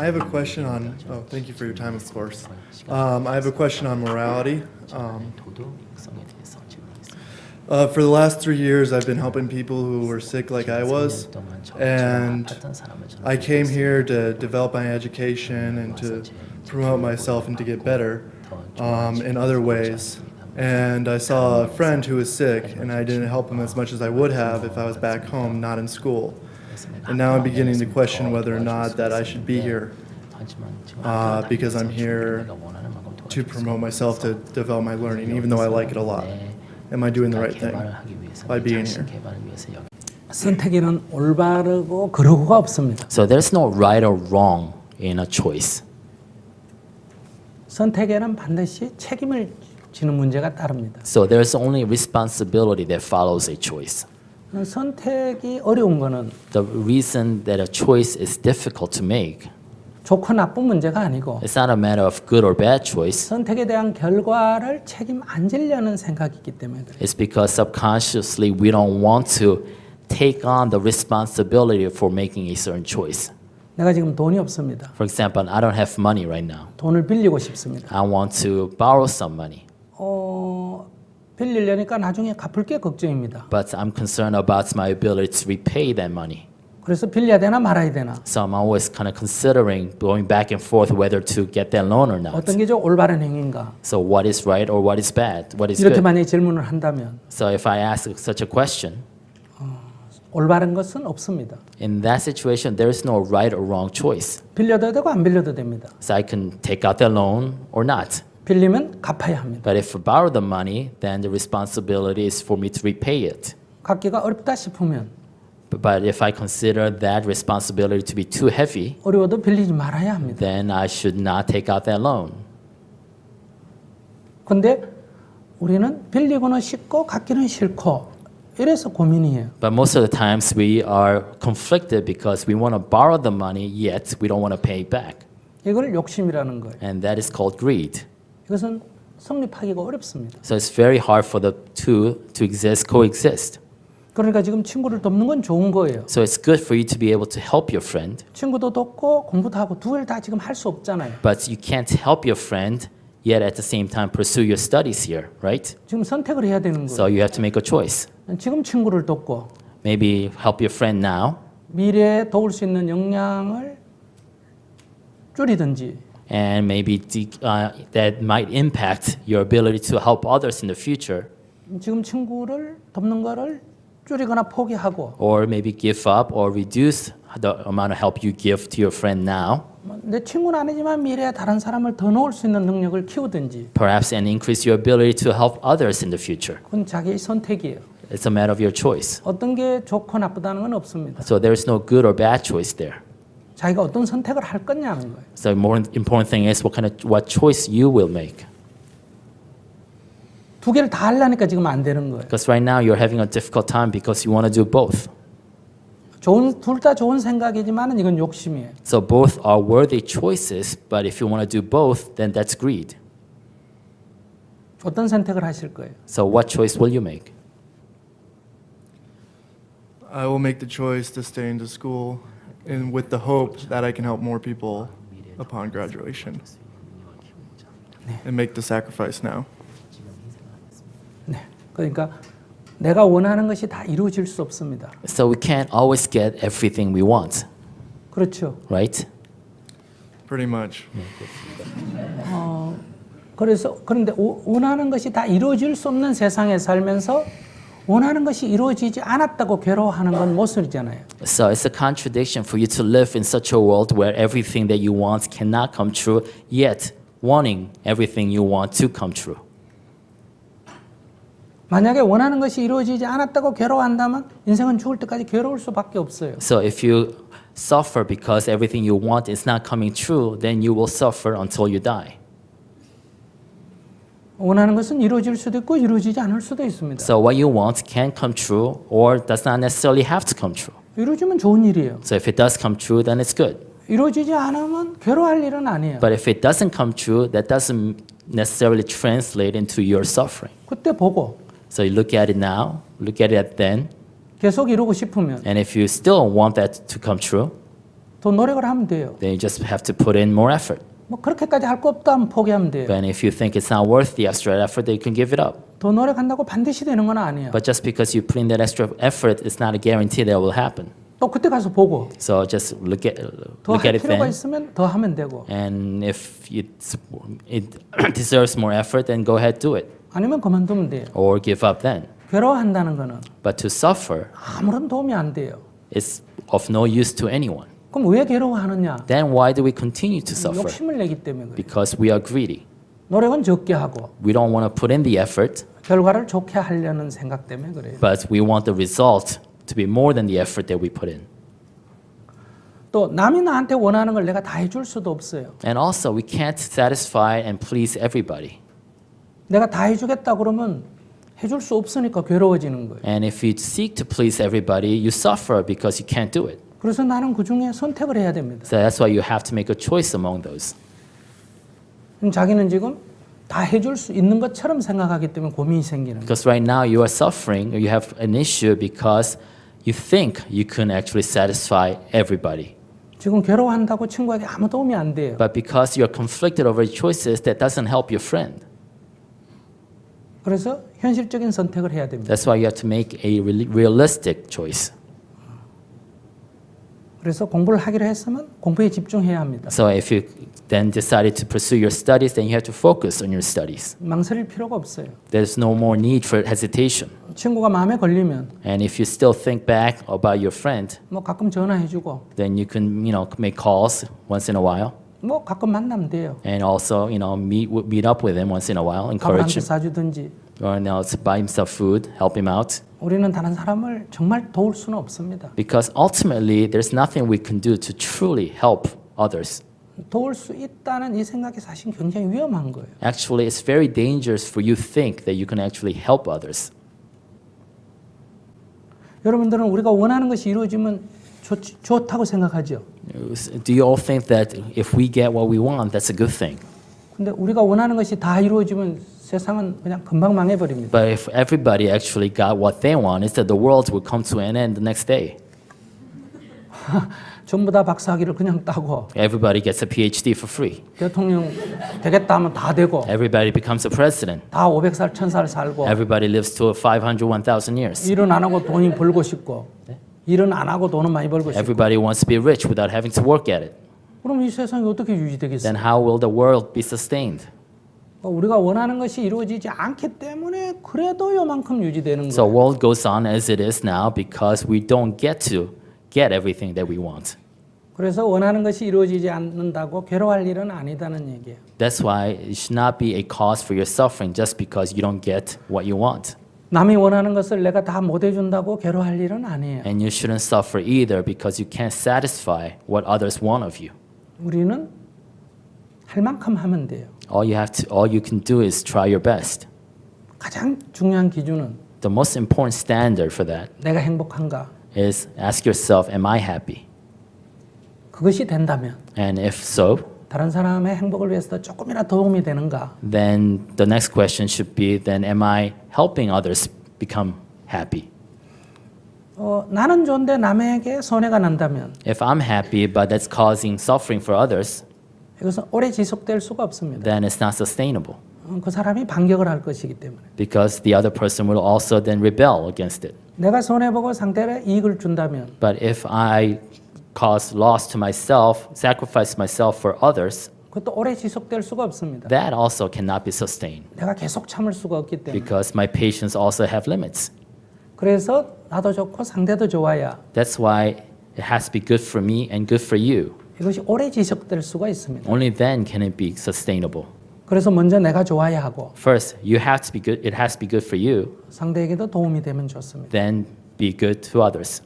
I have a question on. Oh, thank you for your time, of course. I have a question on morality. For the last 3 years, I've been helping people who were sick like I was, and I came here to develop my education and to promote myself and to get better in other ways. And I saw a friend who was sick, and I didn't help him as much as I would have if I was back home, not in school. And now I'm beginning to question whether or not that I should be here, because I'm here to promote myself, to develop my learning, even though I like it a lot. Am I doing the right thing by being here? 선택에는 올바르고 그르고가 없습니다. So there's no right or wrong in a choice. 선택에는 반드시 책임을 지는 문제가 따릅니다. So there's only responsibility that follows a choice. 선택이 어려운 거는 The reason that a choice is difficult to make, 좋고 나쁜 문제가 아니고 it's not a matter of good or bad choice. 선택에 대한 결과를 책임 안 지려는 생각이기 때문에 그래요. It's because subconsciously we don't want to take on the responsibility for making a certain choice. 내가 지금 돈이 없습니다. For example, I don't have money right now. 돈을 빌리고 싶습니다. I want to borrow some money. 빌리려니까 나중에 갚을 게 걱정입니다. But I'm concerned about my ability to repay that money. 그래서 빌려야 되나 말아야 되나. So I'm always kind of considering going back and forth whether to get that loan or not. 어떤 게 좀 올바른 행위인가? So what is right or what is bad? What is 이렇게 good? 만약에 질문을 한다면 So if I ask such a question, 올바른 것은 없습니다. in that situation, there is no right or wrong choice. 빌려도 되고 안 빌려도 됩니다. So I can take out that loan or not. 빌리면 갚아야 합니다. But if I borrow the money, then the responsibility is for me to repay it. 갚기가 어렵다 싶으면 But if I consider that responsibility to be too heavy, 어려워도 빌리지 말아야 합니다. then I should not take out that loan. 근데 우리는 빌리고는 싶고 갚기는 싫고 이래서 고민이에요. But most of the times we are conflicted because we want to borrow the money, yet we don't want to pay it back. 이걸 욕심이라는 거예요. And that is called greed. 이것은 성립하기가 어렵습니다. So it's very hard for the two to coexist. 그러니까 지금 친구를 돕는 건 좋은 거예요. So it's good for you to be able to help your friend, 친구도 돕고 공부도 하고 두 개를 다 지금 할 수 없잖아요. but you can't help your friend, yet at the same time pursue your studies here, right? 지금 선택을 해야 되는 So 거예요. you have to make a choice. 지금 친구를 돕고 Maybe help your friend now, 미래에 도울 수 있는 역량을 줄이든지 and maybe that might impact your ability to help others in the future, 지금 친구를 돕는 거를 줄이거나 포기하고 or maybe give up or reduce the amount of help you give to your friend now, 내 친구는 아니지만 미래에 다른 사람을 더 놓을 수 있는 능력을 키우든지 perhaps, and increase your ability to help others in the future. 그건 자기의 선택이에요. It's a matter of your choice. 어떤 게 좋고 나쁘다는 건 없습니다. So there is no good or bad choice there. 자기가 어떤 선택을 할 거냐는 거예요. So the more important thing is what choice you will make. 두 개를 다 하려니까 지금 안 되는 거예요. Because right now you're having a difficult time because you want to do both. 둘 다 좋은 생각이지만은 이건 욕심이에요. So both are worthy choices, but if you want to do both, then that's greed. 어떤 선택을 하실 거예요? So what choice will you make? I will make the choice to stay into school, and with the hope that I can help more people upon graduation, and make the sacrifice now. 네. 그러니까 내가 원하는 것이 다 이루어질 수 없습니다. So we can't always get everything we want, 그렇죠. right? Pretty much. 그런데 원하는 것이 다 이루어질 수 없는 세상에 살면서 원하는 것이 이루어지지 않았다고 괴로워하는 건 모순이잖아요. So it's a contradiction for you to live in such a world where everything that you want cannot come true, yet wanting everything you want to come true. 만약에 원하는 것이 이루어지지 않았다고 괴로워한다면 인생은 죽을 때까지 괴로울 수밖에 없어요. So if you suffer because everything you want is not coming true, then you will suffer until you die. 원하는 것은 이루어질 수도 있고 이루어지지 않을 수도 있습니다. So what you want can come true or does not necessarily have to come true. 이루어지면 좋은 일이에요. So if it does come true, then it's good. 이루어지지 않으면 괴로워할 일은 아니에요. But if it doesn't come true, that doesn't necessarily translate into your suffering. 그때 보고 So you look at it now, look at it then, 계속 이루고 싶으면 and if you still want that to come true, 더 노력을 하면 돼요. then you just have to put in more effort. 뭐 그렇게까지 할 거 없다 하면 포기하면 돼요. But if you think it's not worth the extra effort, then you can give it up. 더 노력한다고 반드시 되는 건 아니에요. But just because you put in that extra effort, it's not a guarantee that will happen. 또 그때 가서 보고 So just look at 더 할 it 필요가 then. 있으면 더 하면 되고 And if it deserves more effort, then go ahead, do it. 아니면 그만두면 돼요. Or give up then. 괴로워한다는 거는 But to suffer 아무런 도움이 안 돼요. is of no use to anyone. 그럼 왜 괴로워하느냐? Then why do we continue to suffer? 욕심을 내기 때문에 그래요. Because we are greedy. 노력은 적게 하고 We don't want to put in the effort, 결과를 좋게 하려는 생각 때문에 그래요. but we want the result to be more than the effort that we put in. 또 남이 나한테 원하는 걸 내가 다 해줄 수도 없어요. And also, we can't satisfy and please everybody. 내가 다 해주겠다 그러면 해줄 수 없으니까 괴로워지는 거예요. And if you seek to please everybody, you suffer because you can't do it. 그래서 나는 그 중에 선택을 해야 됩니다. So that's why you have to make a choice among those. 그럼 자기는 지금 다 해줄 수 있는 것처럼 생각하기 때문에 고민이 생기는 거예요. Because right now you are suffering or you have an issue because you think you can actually satisfy everybody. 지금 괴로워한다고 친구에게 아무 도움이 안 돼요. But because you're conflicted over choices, that doesn't help your friend. 그래서 현실적인 선택을 해야 됩니다. That's why you have to make a realistic choice. 그래서 공부를 하기로 했으면 공부에 집중해야 합니다. So if you then decided to pursue your studies, then you have to focus on your studies. 망설일 필요가 없어요. There's no more need for hesitation. 친구가 마음에 걸리면 And if you still think back about your friend, 뭐 가끔 전화해주고 then you can, make calls once in a while. 뭐 가끔 만나면 돼요. And also, meet up with him once in a while, 밥을 encourage 한테 him. 사주든지. Or to buy himself food, help him out. 우리는 다른 사람을 정말 도울 수는 없습니다. Because ultimately, there's nothing we can do to truly help others. 도울 수 있다는 이 생각이 사실 굉장히 위험한 거예요. Actually, it's very dangerous for you to think that you can actually help others. 여러분들은 우리가 원하는 것이 이루어지면 좋다고 생각하죠. Do you all think that if we get what we want, that's a good thing? 근데 우리가 원하는 것이 다 이루어지면 세상은 그냥 금방 망해버립니다. But if everybody actually got what they want, it's that the world would come to an end the next day. 전부 다 박사학위를 그냥 따고 Everybody gets a PhD for free. 대통령 되겠다 하면 다 되고 Everybody becomes a president. 다 500살, 1000살 살고 Everybody lives to 500, 1,000 years. 일은 안 하고 돈이 벌고 싶고 일은 안 하고 돈은 많이 벌고 싶고 Everybody wants to be rich without having to work at it. 그럼 이 세상이 어떻게 유지되겠어요? Then how will the world be sustained? 우리가 원하는 것이 이루어지지 않기 때문에 그래도 요만큼 유지되는 So 거예요. world goes on as it is now because we don't get everything that we want. 그래서 원하는 것이 이루어지지 않는다고 괴로워할 일은 아니다는 얘기예요. That's why it should not be a cause for your suffering just because you don't get what you want. 남이 원하는 것을 내가 다 못 해준다고 괴로워할 일은 아니에요. And you shouldn't suffer either because you can't satisfy what others want of you. 우리는 할 만큼 하면 돼요. All you can do is try your best. 가장 중요한 기준은 The most important standard for that 내가 행복한가? is ask yourself, am I happy? 그것이 된다면 And if so, 다른 사람의 행복을 위해서 조금이라도 도움이 되는가? then the next question should be, then am I helping others become happy? 나는 좋은데 남에게 손해가 난다면 If I'm happy but that's causing suffering for others, 이것은 오래 지속될 수가 없습니다. then it's not sustainable 그 사람이 반격을 할 것이기 때문에 because the other person will also then rebel against it. 내가 손해보고 상대를 이익을 준다면 But if I cause loss to myself, sacrifice myself for others, 그것도 오래 지속될 수가 없습니다. that also cannot be sustained 내가 계속 참을 수가 없기 때문에 because my patience also have limits. 그래서 나도 좋고 상대도 좋아야 That's why it has to be good for me and good for you. 이것이 오래 지속될 수가 있습니다. Only then can it be sustainable. 그래서 먼저 내가 좋아야 하고 First, it has to be good for you, 상대에게도 도움이 되면 좋습니다. then be good to others.